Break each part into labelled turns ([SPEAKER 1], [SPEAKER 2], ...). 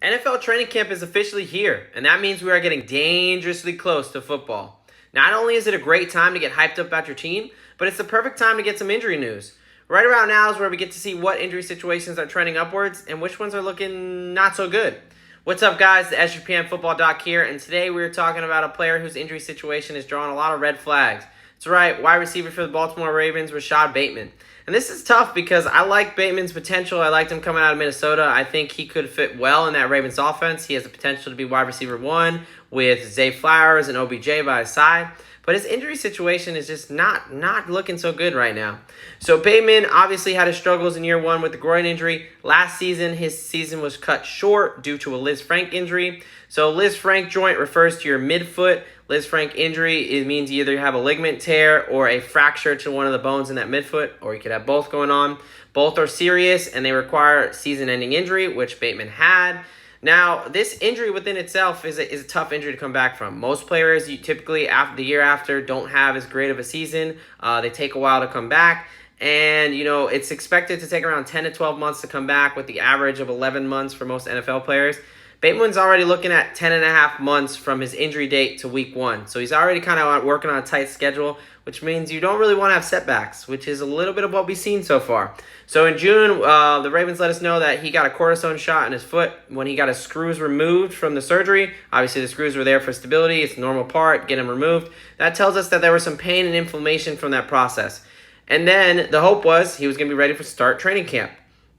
[SPEAKER 1] NFL training camp is officially here, and that means we are getting dangerously close to football. Not only is it a great time to get hyped up about your team, but it's the perfect time to get some injury news. Right around now is where we get to see what injury situations are trending upwards and which ones are looking not so good. What's up, guys? The SGPN Football Doc here, and today we're talking about a player whose injury situation is drawing a lot of red flags. That's right, wide receiver for the Baltimore Ravens, Rashod Bateman. And this is tough because I like Bateman's potential. I liked him coming out of Minnesota. I think he could fit well in that Ravens offense. He has the potential to be wide receiver one with Zay Flowers and OBJ by his side. But his injury situation is just not looking so good right now. So Bateman obviously had his struggles in year one with the groin injury. Last season, his season was cut short due to a Lisfranc injury. So Lisfranc joint refers to your midfoot. Lisfranc injury, it means you either have a ligament tear or a fracture to one of the bones in that midfoot, or you could have both going on. Both are serious and they require season-ending injury, which Bateman had. Now, this injury within itself is a tough injury to come back from. Most players, you typically after the year after, don't have as great of a season. They take a while to come back. And, it's expected to take around 10 to 12 months to come back with the average of 11 months for most NFL players. Bateman's already looking at 10 and a half months from his injury date to week one. So he's already kind of working on a tight schedule, which means you don't really want to have setbacks, which is a little bit of what we've seen so far. So in June, the Ravens let us know that he got a cortisone shot in his foot when he got his screws removed from the surgery. Obviously, the screws were there for stability. It's a normal part. Get them removed. That tells us that there was some pain and inflammation from that process. And then the hope was he was going to be ready for start training camp.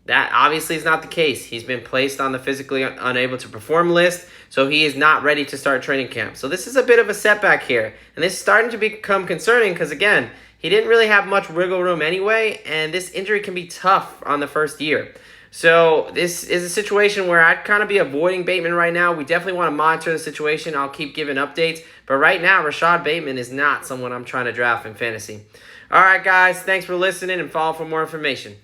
[SPEAKER 1] That obviously is not the case. He's been placed on the physically unable to perform list, so he is not ready to start training camp. So this is a bit of a setback here. And this is starting to become concerning because, again, he didn't really have much wiggle room anyway, and this injury can be tough on the first year. So this is a situation where I'd kind of be avoiding Bateman right now. We definitely want to monitor the situation. I'll keep giving updates. But right now, Rashod Bateman is not someone I'm trying to draft in fantasy. All right, guys, thanks for listening, and follow for more information.